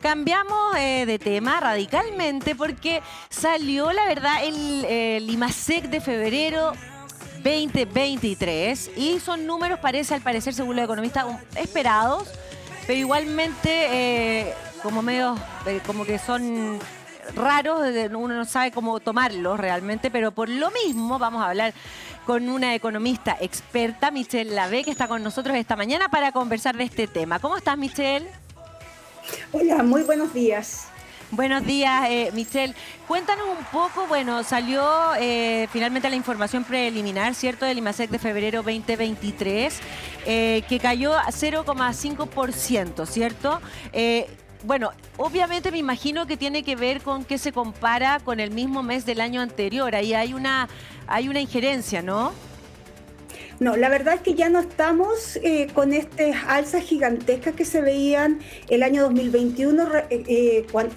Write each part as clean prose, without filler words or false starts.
Cambiamos de tema radicalmente porque salió, la verdad, el IMASEC de febrero 2023 y son números, al parecer, según los economistas, esperados, pero igualmente como medios, como que son raros, uno no sabe cómo tomarlos realmente, pero por lo mismo vamos a hablar con una economista experta, Michelle Lavé, que está con nosotros esta mañana para conversar de este tema. ¿Cómo estás, Michelle? Hola, muy buenos días. Buenos días, Michelle. Cuéntanos un poco, bueno, salió finalmente la información preliminar, ¿cierto?, del IMASEC de febrero 2023, que cayó a 0,5%, ¿cierto? Bueno, obviamente me imagino que tiene que ver con que se compara con el mismo mes del año anterior. Ahí hay una injerencia, ¿no? No, la verdad es que ya no estamos con estas alzas gigantescas que se veían el año 2021,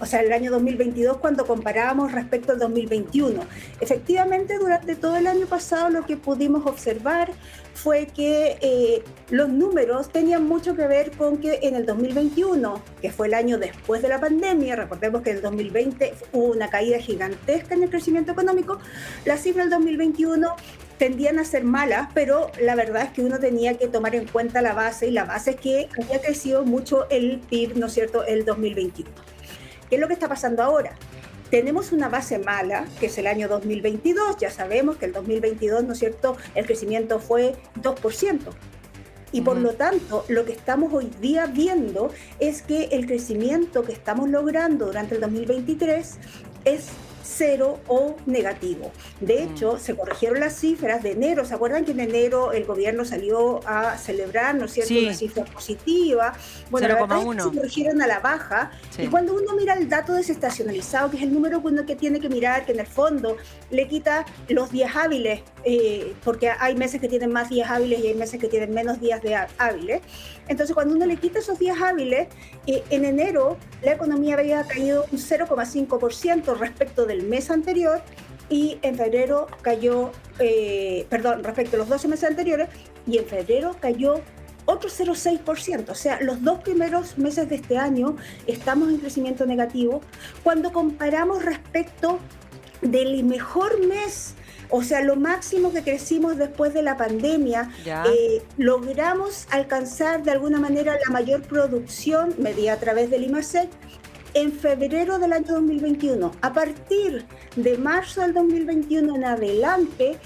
o sea, el año 2022 cuando comparábamos respecto al 2021. Efectivamente, durante todo el año pasado lo que pudimos observar fue que los números tenían mucho que ver con que en el 2021, que fue el año después de la pandemia, recordemos que en el 2020 hubo una caída gigantesca en el crecimiento económico, las cifras del 2021 tendían a ser malas, pero la verdad es que uno tenía que tomar en cuenta la base, y la base es que había crecido mucho el PIB, ¿no es cierto?, el 2021. ¿Qué es lo que está pasando ahora? Tenemos una base mala, que es el año 2022, ya sabemos que el 2022, ¿no es cierto?, el crecimiento fue 2%. Y por lo tanto, lo que estamos hoy día viendo es que el crecimiento que estamos logrando durante el 2023 es cero o negativo. De hecho, se corrigieron las cifras de enero. ¿Se acuerdan que en enero el gobierno salió a celebrar, ¿no es cierto?, Sí. una cifra positiva? Bueno, la verdad es que 0,1. se corrigieron a la baja. Sí. Y cuando uno mira el dato desestacionalizado, que es el número que tiene que mirar, que en el fondo le quita los días hábiles, porque hay meses que tienen más días hábiles y hay meses que tienen menos días hábiles. Entonces, cuando uno le quita esos días hábiles, en enero la economía había caído un 0,5% respecto del mes anterior, y en febrero cayó, respecto a los 12 meses anteriores, y en febrero cayó otro 0,6%. O sea, los dos primeros meses de este año estamos en crecimiento negativo. Cuando comparamos respecto del mejor mes, o sea, lo máximo que crecimos después de la pandemia, logramos alcanzar de alguna manera la mayor producción medida a través del IMASEC en febrero del año 2021. A partir de marzo del 2021 en adelante,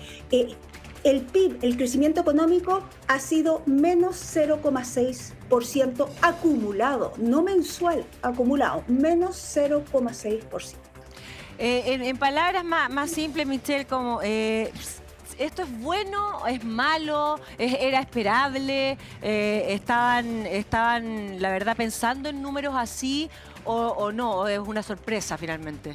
el PIB, el crecimiento económico, ha sido menos 0,6% acumulado, no mensual, acumulado, menos 0,6%. En palabras más simples, Michelle, como ¿esto es bueno, es malo, era esperable? ¿Estaban, la verdad, pensando en números así o no? ¿O es una sorpresa finalmente?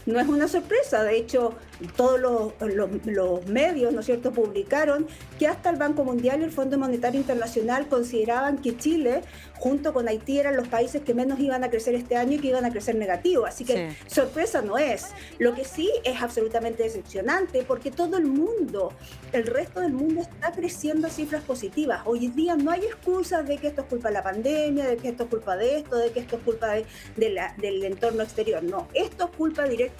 No es una sorpresa, de hecho, todos los medios, ¿no es cierto?, publicaron que hasta el Banco Mundial y el Fondo Monetario Internacional consideraban que Chile, junto con Haití, eran los países que menos iban a crecer este año y que iban a crecer negativo. Así que sí, sorpresa no es. Lo que sí es absolutamente decepcionante, porque todo el mundo, el resto del mundo, está creciendo a cifras positivas. Hoy día no hay excusas de que esto es culpa de la pandemia, de que esto es culpa de esto, de que esto es culpa del entorno exterior. No, esto es culpa directamente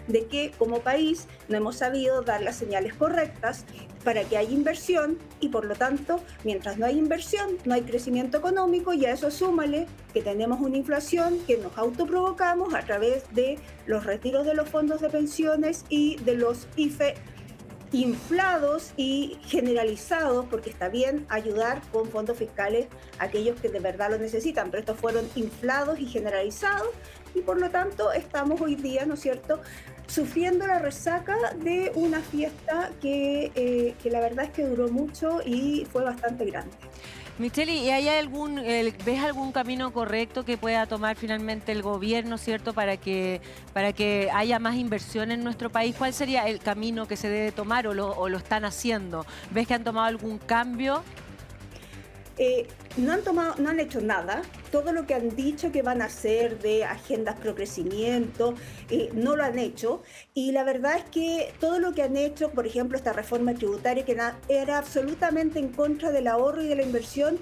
de que como país no hemos sabido dar las señales correctas para que haya inversión, y por lo tanto, mientras no hay inversión, no hay crecimiento económico, y a eso súmale que tenemos una inflación que nos autoprovocamos a través de los retiros de los fondos de pensiones y de los IFE inflados y generalizados, porque está bien ayudar con fondos fiscales a aquellos que de verdad lo necesitan, pero estos fueron inflados y generalizados, y por lo tanto estamos hoy día, ¿no es cierto?, sufriendo la resaca de una fiesta que la verdad es que duró mucho y fue bastante grande. Michelle, ¿y ves algún camino correcto que pueda tomar finalmente el gobierno, cierto, para que haya más inversión en nuestro país? ¿Cuál sería el camino que se debe tomar o lo están haciendo? ¿Ves que han tomado algún cambio? No han hecho nada. Todo lo que han dicho que van a hacer de agendas pro crecimiento, no lo han hecho. Y la verdad es que todo lo que han hecho, por ejemplo, esta reforma tributaria que era absolutamente en contra del ahorro y de la inversión,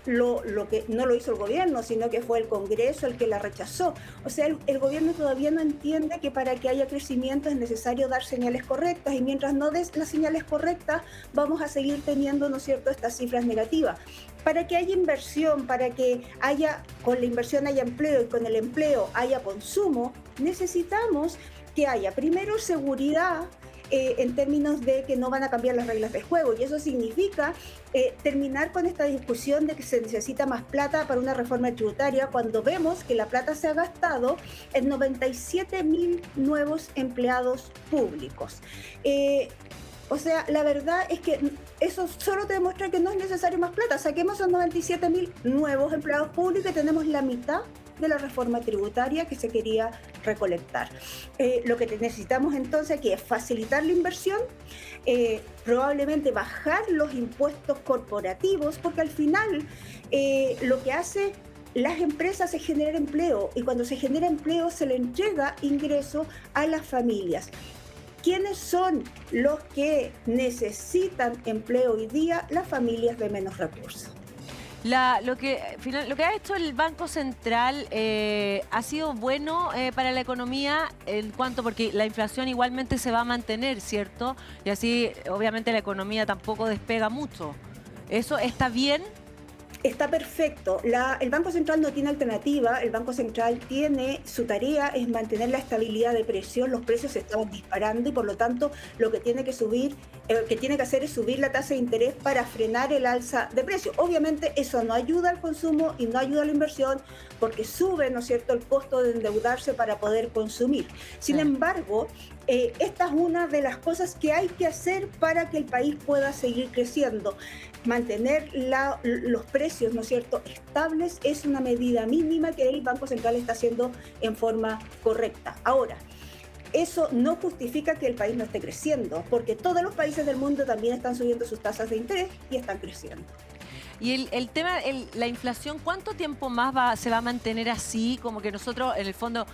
lo que no lo hizo el gobierno, sino que fue el Congreso el que la rechazó. O sea, el gobierno todavía no entiende que para que haya crecimiento es necesario dar señales correctas, y mientras no des las señales correctas vamos a seguir teniendo, ¿no es cierto?, estas cifras negativas. Para que haya inversión, para que haya, con la inversión haya empleo y con el empleo haya consumo, necesitamos que haya primero seguridad en términos de que no van a cambiar las reglas de juego, y eso significa terminar con esta discusión de que se necesita más plata para una reforma tributaria, cuando vemos que la plata se ha gastado en 97.000 nuevos empleados públicos. O sea, la verdad es que eso solo te demuestra que no es necesario más plata. Saquemos esos 97.000 nuevos empleados públicos y tenemos la mitad de la reforma tributaria que se quería recolectar. Lo que necesitamos entonces aquí es facilitar la inversión, probablemente bajar los impuestos corporativos, porque al final lo que hace las empresas es generar empleo, y cuando se genera empleo se le entrega ingreso a las familias. ¿Quiénes son los que necesitan empleo hoy día? Las familias de menos recursos. Lo que ha hecho el Banco Central ha sido bueno para la economía, en cuanto, porque la inflación igualmente se va a mantener, ¿cierto? Y así obviamente la economía tampoco despega mucho. ¿Eso está bien? Está perfecto. El Banco Central no tiene alternativa. El Banco Central tiene, su tarea es mantener la estabilidad de precios. Los precios se estaban disparando y por lo tanto lo que tiene que hacer es subir la tasa de interés para frenar el alza de precios. Obviamente eso no ayuda al consumo y no ayuda a la inversión, porque sube, ¿no es cierto?, el costo de endeudarse para poder consumir. Sin embargo, esta es una de las cosas que hay que hacer para que el país pueda seguir creciendo. Mantener los precios, ¿no es cierto?, estables es una medida mínima que el Banco Central está haciendo en forma correcta. Ahora, eso no justifica que el país no esté creciendo, porque todos los países del mundo también están subiendo sus tasas de interés y están creciendo. Y el tema, la inflación, ¿cuánto tiempo más se va a mantener así? Como que nosotros, en el fondo,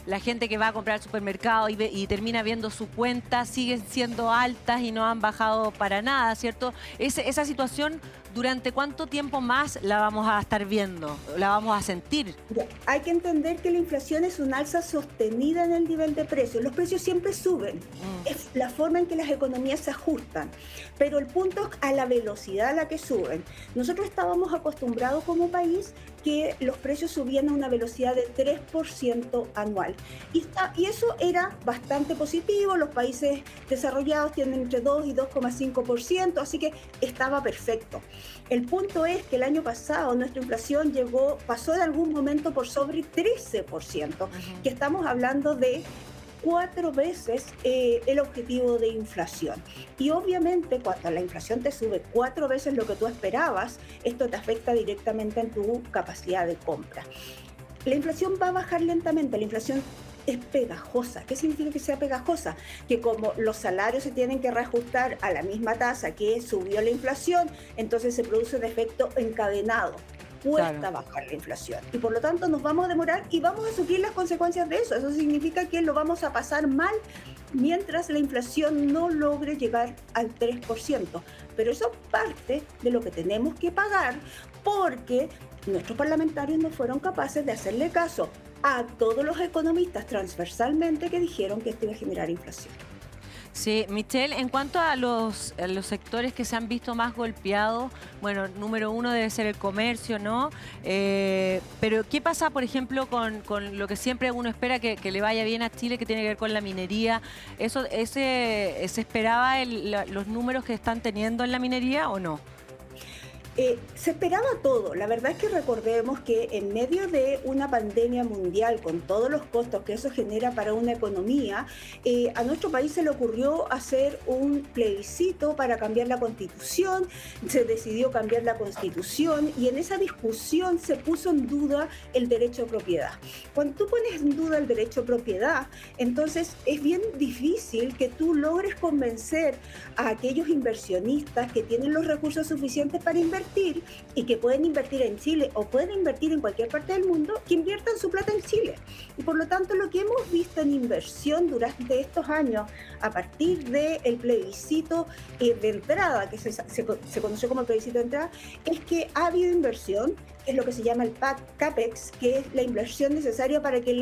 la gente que va a comprar al supermercado y termina viendo su cuenta, siguen siendo altas y no han bajado para nada, ¿cierto? Esa situación, ¿durante cuánto tiempo más la vamos a estar viendo? ¿La vamos a sentir? Hay que entender que la inflación es una alza sostenida en el nivel de precios. Los precios siempre suben. Es la forma en que las economías se ajustan. Pero el punto es a la velocidad a la que suben. Nosotros estábamos acostumbrados como país que los precios subían a una velocidad de 3% anual. Y eso era bastante positivo. Los países desarrollados tienen entre 2 y 2,5%, así que estaba perfecto. El punto es que el año pasado nuestra inflación pasó en algún momento por sobre 13%, que estamos hablando de 4 veces el objetivo de inflación. Y obviamente cuando la inflación te sube 4 veces lo que tú esperabas, esto te afecta directamente en tu capacidad de compra. La inflación va a bajar lentamente. La inflación es pegajosa. ¿Qué significa que sea pegajosa? Que como los salarios se tienen que reajustar a la misma tasa que subió la inflación, entonces se produce un efecto encadenado. Cuesta bajar la inflación y por lo tanto nos vamos a demorar y vamos a sufrir las consecuencias de eso. Eso significa que lo vamos a pasar mal mientras la inflación no logre llegar al 3%. Pero eso es parte de lo que tenemos que pagar, porque nuestros parlamentarios no fueron capaces de hacerle caso a todos los economistas transversalmente que dijeron que esto iba a generar inflación. Sí, Michelle, en cuanto a los sectores que se han visto más golpeados, bueno, número uno debe ser el comercio, ¿no? Pero ¿qué pasa, por ejemplo, con lo que siempre uno espera que le vaya bien a Chile, que tiene que ver con la minería? ¿Se esperaba los números que están teniendo en la minería o no? Se esperaba todo. La verdad es que recordemos que en medio de una pandemia mundial, con todos los costos que eso genera para una economía, a nuestro país se le ocurrió hacer un plebiscito para cambiar la Constitución. Se decidió cambiar la Constitución y en esa discusión se puso en duda el derecho a propiedad. Cuando tú pones en duda el derecho a propiedad, entonces es bien difícil que tú logres convencer a aquellos inversionistas que tienen los recursos suficientes para invertir, invertir y que pueden invertir en Chile o pueden invertir en cualquier parte del mundo, que inviertan su plata en Chile. Y por lo tanto, lo que hemos visto en inversión durante estos años, a partir del plebiscito de entrada, que se conoció como el plebiscito de entrada, es que ha habido inversión, que es lo que se llama el CAPEX, que es la inversión necesaria para que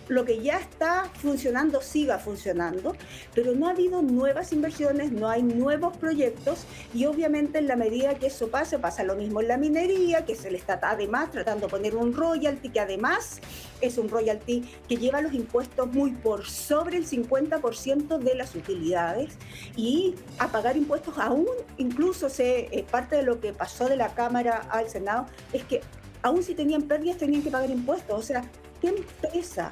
lo que ya está funcionando siga funcionando, pero no ha habido nuevas inversiones, no hay nuevos proyectos y obviamente en la medida que eso pasa lo mismo en la minería, que se le está además tratando de poner un royalty, que además es un royalty que lleva los impuestos muy por sobre el 50% de las utilidades y a pagar impuestos aún, incluso parte de lo que pasó de la Cámara al Senado, es que aún si tenían pérdidas tenían que pagar impuestos, o sea, ¿qué empresa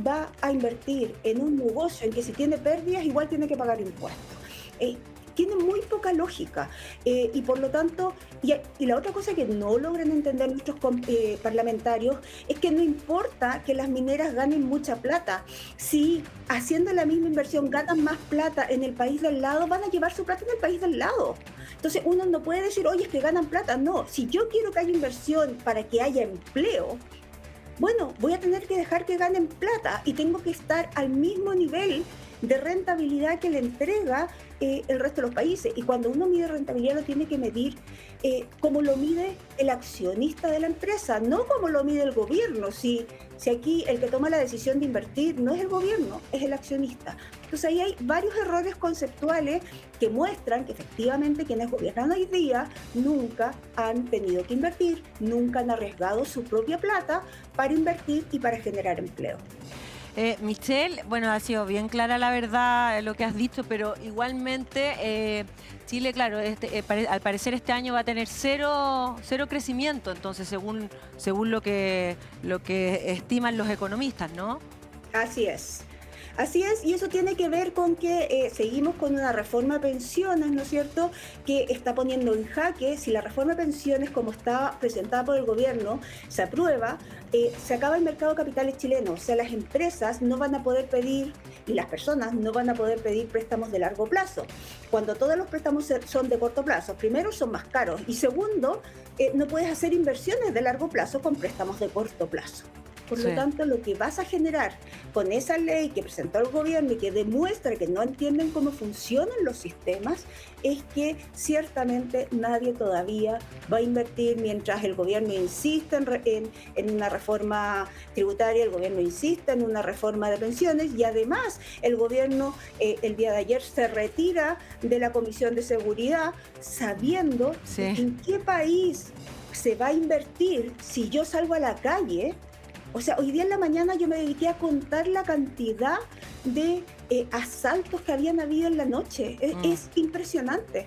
va a invertir en un negocio en que si tiene pérdidas igual tiene que pagar impuestos? Tiene muy poca lógica y por lo tanto, y la otra cosa que no logran entender nuestros parlamentarios es que no importa que las mineras ganen mucha plata, si haciendo la misma inversión ganan más plata en el país del lado, van a llevar su plata en el país del lado. Entonces uno no puede decir, oye, es que ganan plata. No, si yo quiero que haya inversión para que haya empleo, bueno, voy a tener que dejar que ganen plata y tengo que estar al mismo nivel de rentabilidad que le entrega el resto de los países. Y cuando uno mide rentabilidad lo tiene que medir como lo mide el accionista de la empresa, no como lo mide el gobierno. Si aquí el que toma la decisión de invertir no es el gobierno, es el accionista. Entonces ahí hay varios errores conceptuales que muestran que efectivamente quienes gobiernan hoy día nunca han tenido que invertir, nunca han arriesgado su propia plata para invertir y para generar empleo. Michelle, bueno, ha sido bien clara la verdad lo que has dicho, pero igualmente Chile, claro, al parecer este año va a tener cero crecimiento, entonces según lo que estiman los economistas, ¿no? Así es. Así es, y eso tiene que ver con que seguimos con una reforma de pensiones, ¿no es cierto?, que está poniendo en jaque, si la reforma de pensiones como está presentada por el gobierno se aprueba, se acaba el mercado de capitales chileno, o sea, las empresas no van a poder pedir y las personas no van a poder pedir préstamos de largo plazo. Cuando todos los préstamos son de corto plazo, primero son más caros y segundo, no puedes hacer inversiones de largo plazo con préstamos de corto plazo. Por lo tanto, lo que vas a generar con esa ley que presentó el gobierno y que demuestra que no entienden cómo funcionan los sistemas, es que ciertamente nadie todavía va a invertir mientras el gobierno insiste en una reforma tributaria, el gobierno insiste en una reforma de pensiones y además el gobierno el día de ayer se retira de la Comisión de Seguridad sabiendo en qué país se va a invertir si yo salgo a la calle. O sea, hoy día en la mañana yo me dediqué a contar la cantidad de asaltos que habían habido en la noche. Es impresionante.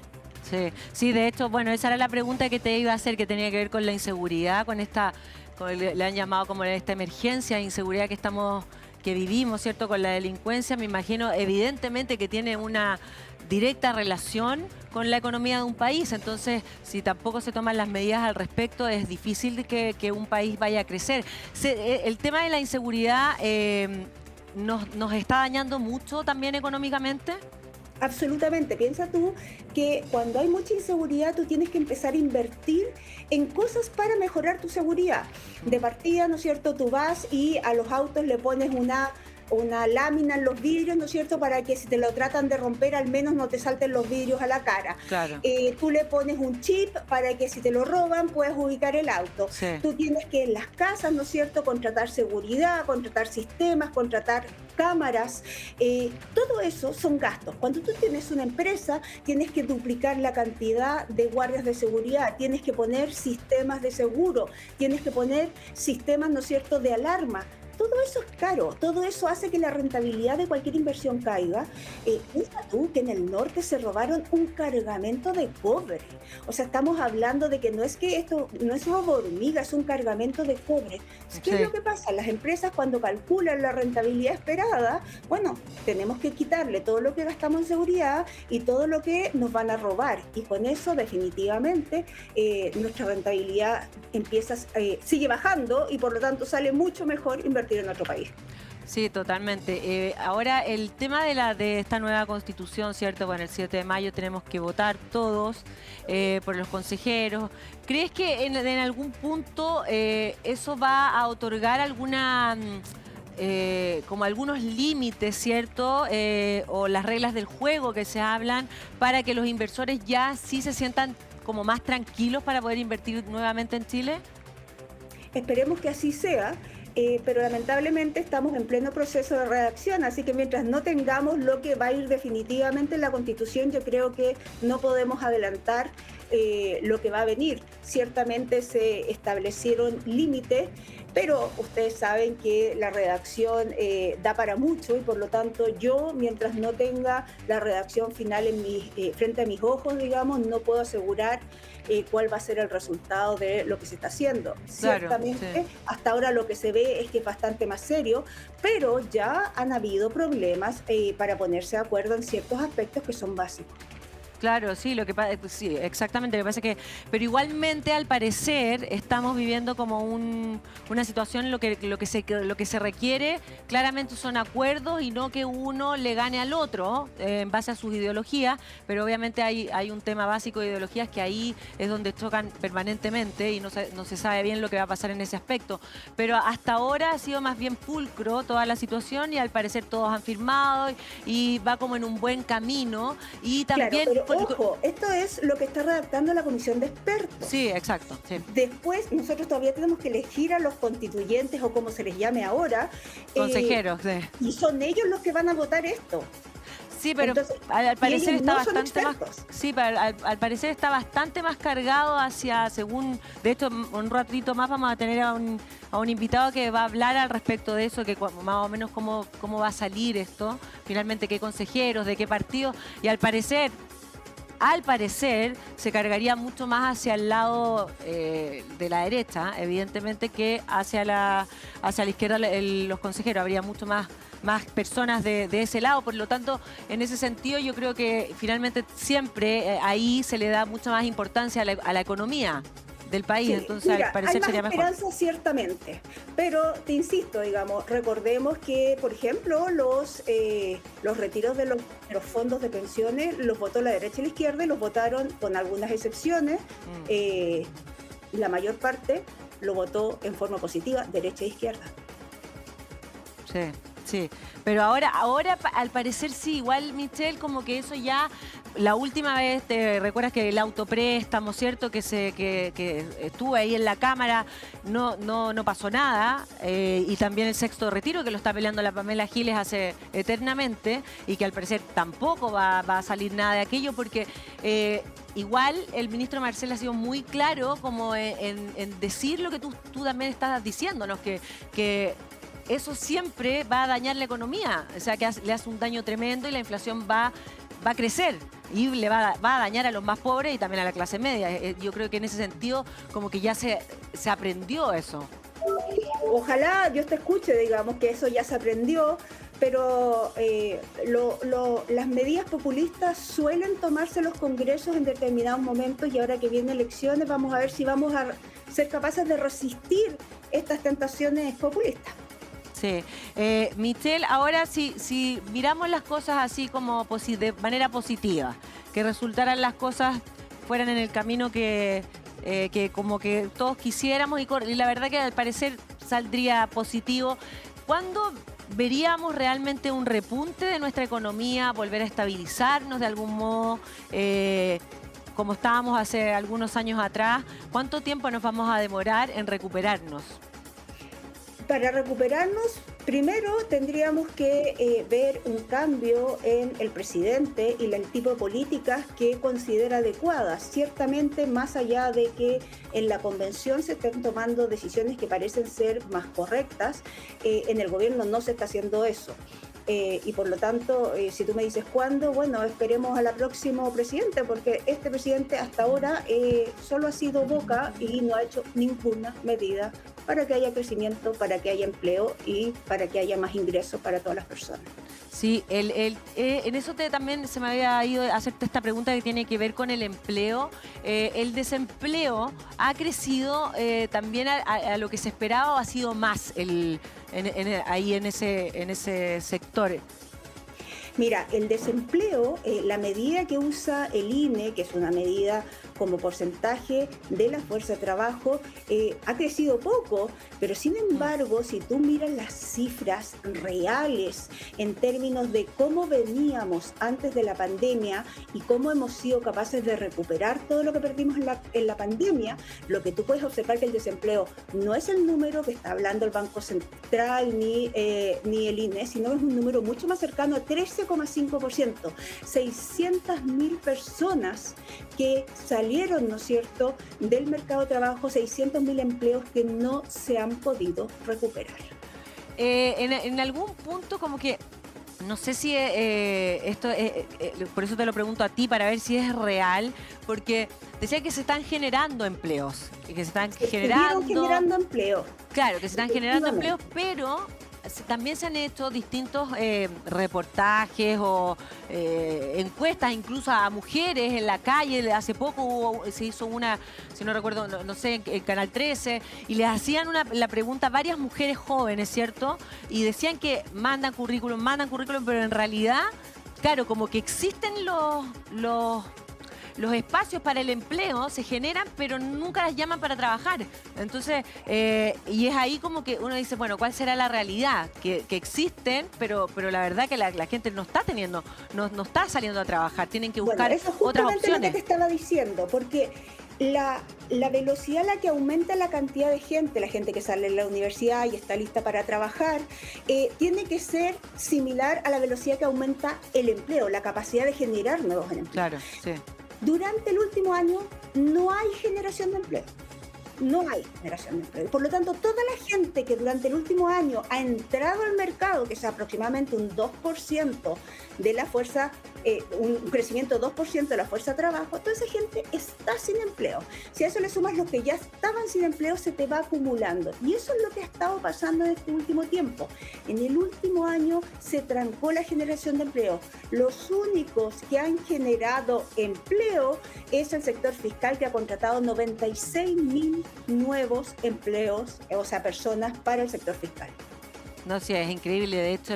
Sí, de hecho, bueno, esa era la pregunta que te iba a hacer, que tenía que ver con la inseguridad, le han llamado como esta emergencia de inseguridad que vivimos, ¿cierto?, con la delincuencia. Me imagino, evidentemente, que tiene una directa relación con la economía de un país. Entonces, si tampoco se toman las medidas al respecto, es difícil que un país vaya a crecer. El tema de la inseguridad nos está dañando mucho también económicamente. Absolutamente. Piensa tú que cuando hay mucha inseguridad tú tienes que empezar a invertir en cosas para mejorar tu seguridad. De partida, ¿no es cierto?, tú vas y a los autos le pones una lámina en los vidrios, ¿no es cierto?, para que si te lo tratan de romper al menos no te salten los vidrios a la cara. Claro. Tú le pones un chip para que si te lo roban puedes ubicar el auto. Sí. Tú tienes que en las casas, ¿no es cierto?, contratar seguridad, contratar sistemas, contratar cámaras. Todo eso son gastos. Cuando tú tienes una empresa tienes que duplicar la cantidad de guardias de seguridad, tienes que poner sistemas de seguro, tienes que poner sistemas, ¿no es cierto?, de alarma. Todo eso es caro, todo eso hace que la rentabilidad de cualquier inversión caiga. Piensa tú que en el norte se robaron un cargamento de cobre. O sea, estamos hablando de que no es que esto no es robo hormiga, es un cargamento de cobre. ¿Qué es lo que pasa? Las empresas cuando calculan la rentabilidad esperada, bueno, tenemos que quitarle todo lo que gastamos en seguridad y todo lo que nos van a robar. Y con eso definitivamente nuestra rentabilidad sigue bajando y por lo tanto sale mucho mejor invertir en otro país. Sí, totalmente. Ahora, el tema de esta nueva constitución, ¿cierto? Bueno, el 7 de mayo tenemos que votar todos por los consejeros. ¿Crees que en algún punto eso va a otorgar alguna, como algunos límites, ¿cierto? O las reglas del juego que se hablan para que los inversores ya sí se sientan como más tranquilos para poder invertir nuevamente en Chile? Esperemos que así sea. Pero lamentablemente estamos en pleno proceso de redacción, así que mientras no tengamos lo que va a ir definitivamente en la Constitución, yo creo que no podemos adelantar lo que va a venir. Ciertamente se establecieron límites, pero ustedes saben que la redacción da para mucho y por lo tanto yo, mientras no tenga la redacción final frente a mis ojos, digamos, no puedo asegurar cuál va a ser el resultado de lo que se está haciendo. Claro, Ciertamente, sí. hasta ahora lo que se ve es que es bastante más serio, pero ya han habido problemas para ponerse de acuerdo en ciertos aspectos que son básicos. Claro, sí, lo que pasa, sí, exactamente, lo que pasa es que, pero igualmente al parecer estamos viviendo como una situación lo que se requiere claramente son acuerdos y no que uno le gane al otro en base a sus ideologías, pero obviamente hay un tema básico de ideologías que ahí es donde chocan permanentemente y no se sabe bien lo que va a pasar en ese aspecto. Pero hasta ahora ha sido más bien pulcro toda la situación y al parecer todos han firmado y va como en un buen camino y Claro, también... pero ojo, esto es lo que está redactando la comisión de Sí, expertos. exacto. Sí. Después, nosotros todavía tenemos que elegir a los constituyentes o como se les llame ahora, Consejeros, sí. y son ellos los que van a votar esto. Sí, pero Entonces, al y parecer ellos está no son bastante más. expertos. Sí, pero al parecer está bastante más cargado hacia, según. De hecho, un ratito más vamos a tener a un invitado que va a hablar al respecto de eso, que más o menos cómo va a salir esto, finalmente qué consejeros, de qué partido. Y al parecer, se cargaría mucho más hacia el lado de la derecha, evidentemente, que hacia la izquierda los consejeros. Habría mucho más personas de ese lado. Por lo tanto, en ese sentido, yo creo que finalmente siempre ahí se le da mucha más importancia a la economía del país. Sí, Entonces, mira, al parecer hay más sería mejor. esperanza ciertamente, pero te insisto, digamos, recordemos que, por ejemplo, los retiros de los fondos de pensiones los votó la derecha y la izquierda y los votaron con algunas excepciones. La mayor parte lo votó en forma positiva, derecha e izquierda. Sí, sí. Pero ahora al parecer sí, igual Michelle, como que eso ya, la última vez, te recuerdas que el autopréstamo, ¿cierto? Que estuvo ahí en la Cámara, no pasó nada. Y también el sexto retiro, que lo está peleando la Pamela Giles hace eternamente, y que al parecer tampoco va a salir nada de aquello, porque igual el ministro Marcel ha sido muy claro como en decir lo que tú también estás diciéndonos, que eso siempre va a dañar la economía, o sea que le hace un daño tremendo y la inflación va a crecer y le va a dañar a los más pobres y también a la clase media. Yo creo que en ese sentido como que ya se aprendió eso. Ojalá Dios te escuche, digamos, que eso ya se aprendió, pero las medidas populistas suelen tomarse los congresos en determinados momentos y ahora que vienen elecciones vamos a ver si vamos a ser capaces de resistir estas tentaciones populistas. Sí. Michelle, ahora si miramos las cosas así como de manera positiva, que resultaran las cosas fueran en el camino que como que todos quisiéramos y la verdad que al parecer saldría positivo, ¿cuándo veríamos realmente un repunte de nuestra economía, volver a estabilizarnos de algún modo? Como estábamos hace algunos años atrás, ¿cuánto tiempo nos vamos a demorar en recuperarnos? Para recuperarnos, primero tendríamos que ver un cambio en el presidente y el tipo de políticas que considera adecuadas. Ciertamente, más allá de que en la convención se estén tomando decisiones que parecen ser más correctas, en el gobierno no se está haciendo eso. Y por lo tanto, si tú me dices cuándo, bueno, esperemos al próximo presidente, porque este presidente hasta ahora solo ha sido boca y no ha hecho ninguna medida para que haya crecimiento, para que haya empleo y para que haya más ingresos para todas las personas. Sí, en eso también se me había ido a hacerte esta pregunta que tiene que ver con el empleo. El desempleo ha crecido también a lo que se esperaba, o ha sido más ahí en ese sector. Mira, el desempleo, la medida que usa el INE, que es una medida como porcentaje de la fuerza de trabajo, ha crecido poco, pero sin embargo, si tú miras las cifras reales en términos de cómo veníamos antes de la pandemia y cómo hemos sido capaces de recuperar todo lo que perdimos en la pandemia, lo que tú puedes observar que el desempleo no es el número que está hablando el Banco Central ni el INE, sino es un número mucho más cercano a 13,5%, 600.000 personas que salieron, ¿no es cierto?, del mercado de trabajo, 600.000 empleos que no se han podido recuperar. En algún punto como que, no sé si esto, por eso te lo pregunto a ti, para ver si es real, porque decía que se están generando empleos, que se están generando empleo. Claro, que se están generando empleos, pero también se han hecho distintos reportajes o encuestas incluso a mujeres en la calle. Hace poco se hizo una, si no recuerdo, no sé, en Canal 13, y les hacían la pregunta a varias mujeres jóvenes, ¿cierto? Y decían que mandan currículum, pero en realidad, claro, como que existen los espacios para el empleo, se generan, pero nunca las llaman para trabajar. Entonces, y es ahí como que uno dice, bueno, ¿cuál será la realidad? Que existen, pero la verdad que la gente no está no está saliendo a trabajar, tienen que buscar eso es otras justamente opciones. lo que te estaba diciendo, porque la velocidad a la que aumenta la cantidad de gente, la gente que sale de la universidad y está lista para trabajar, tiene que ser similar a la velocidad que aumenta el empleo, la capacidad de generar nuevos empleos. Claro, sí. Durante el último año no hay generación de empleo. No hay generación de empleo. Por lo tanto, toda la gente que durante el último año ha entrado al mercado, que es aproximadamente un 2% de la fuerza, un crecimiento de 2% de la fuerza de trabajo, toda esa gente está sin empleo. Si a eso le sumas los que ya estaban sin empleo, se te va acumulando. Y eso es lo que ha estado pasando en este último tiempo. En el último año se trancó la generación de empleo. Los únicos que han generado empleo es el sector fiscal, que ha contratado 96.000 nuevos empleos, o sea, personas para el sector fiscal. No, sí, es increíble. De hecho,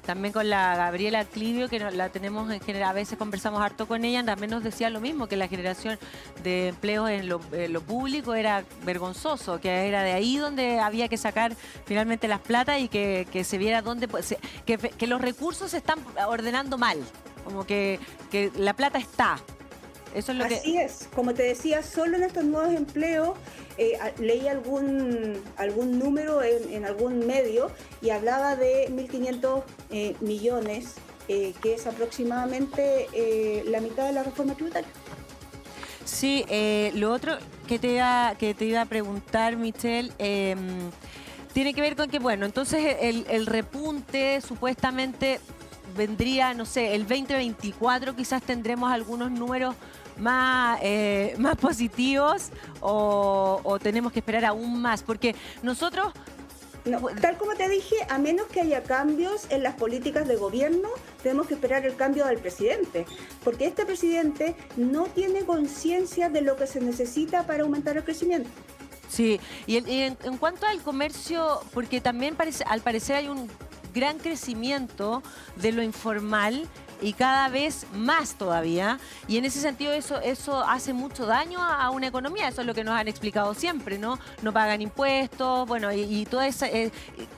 también con la Gabriela Clivio, que la tenemos en general, a veces conversamos harto con ella, también nos decía lo mismo, que la generación de empleos en lo público era vergonzoso, que era de ahí donde había que sacar finalmente las platas y que se viera dónde, que los recursos se están ordenando mal, como que la plata está. Eso es lo Así es, como te decía, solo en estos nuevos empleos, leí algún número en algún medio y hablaba de 1.500 millones, que es aproximadamente la mitad de la reforma tributaria. Sí, lo otro que te iba a preguntar, Michelle, tiene que ver con que, bueno, entonces el repunte supuestamente vendría, no sé, el 2024 quizás tendremos algunos números más positivos o tenemos que esperar aún más, porque nosotros... No, tal como te dije, a menos que haya cambios en las políticas de gobierno, tenemos que esperar el cambio del presidente, porque este presidente no tiene conciencia de lo que se necesita para aumentar el crecimiento. Sí, y en cuanto al comercio, porque también al parecer hay un gran crecimiento de lo informal y cada vez más todavía, y en ese sentido eso hace mucho daño a una economía. Eso es lo que nos han explicado siempre, ¿no? No pagan impuestos, bueno, y todo eso,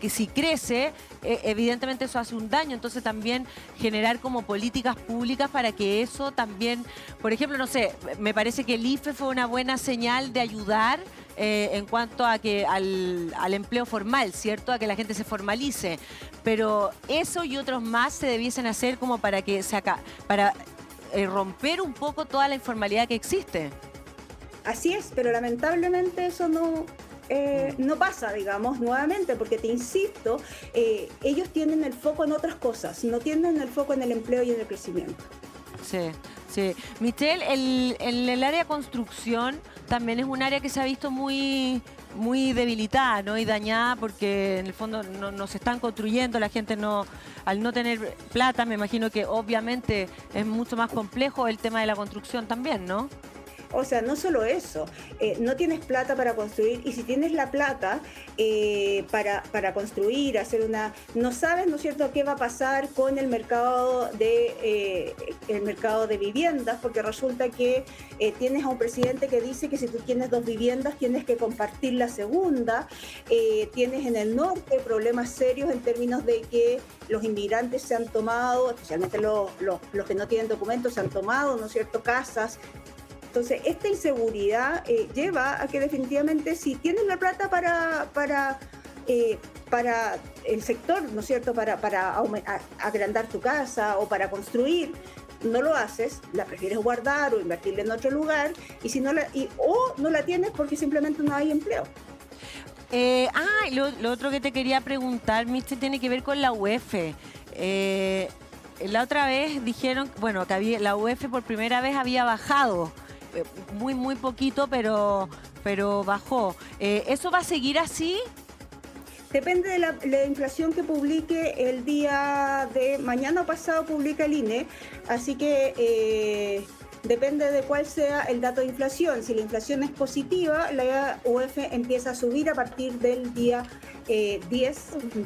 que si crece, evidentemente eso hace un daño. Entonces también generar como políticas públicas para que eso también, por ejemplo, no sé, me parece que el IFE fue una buena señal de ayudar en cuanto a que al empleo formal, ¿cierto? A que la gente se formalice. Pero eso y otros más se debiesen hacer como para que para romper un poco toda la informalidad que existe. Así es, pero lamentablemente eso no pasa, digamos, nuevamente, porque te insisto, ellos tienen el foco en otras cosas, no tienen el foco en el empleo y en el crecimiento. Sí, sí. Michelle, el área de construcción también es un área que se ha visto muy muy debilitada, ¿no? Y dañada porque en el fondo no se están construyendo, la gente al no tener plata, me imagino que obviamente es mucho más complejo el tema de la construcción también, ¿no? O sea, no solo eso, no tienes plata para construir y si tienes la plata para construir, no sabes, ¿no es cierto?, qué va a pasar con el mercado de viviendas, porque resulta que tienes a un presidente que dice que si tú tienes 2 viviendas tienes que compartir la segunda, tienes en el norte problemas serios en términos de que los inmigrantes se han tomado, especialmente los que no tienen documentos, se han tomado, ¿no es cierto?, casas. Entonces, esta inseguridad lleva a que definitivamente si tienes la plata para el sector, ¿no es cierto?, para agrandar tu casa o para construir, no lo haces, la prefieres guardar o invertirla en otro lugar, y si no o no la tienes porque simplemente no hay empleo. Lo otro que te quería preguntar, Michel, tiene que ver con la UEF. La otra vez dijeron, bueno, que la UEF por primera vez había bajado. Muy poquito, pero bajó. ¿Eso va a seguir así? Depende de la inflación que publique el día de mañana o pasado, publica el INE, así que depende de cuál sea el dato de inflación. Si la inflación es positiva, la UEF empieza a subir a partir del día 10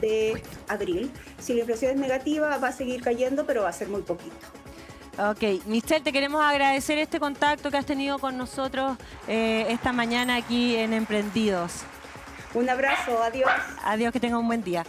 de abril. Si la inflación es negativa, va a seguir cayendo, pero va a ser muy poquito. Ok, Michel, te queremos agradecer este contacto que has tenido con nosotros esta mañana aquí en Emprendidos. Un abrazo, adiós. Adiós, que tenga un buen día.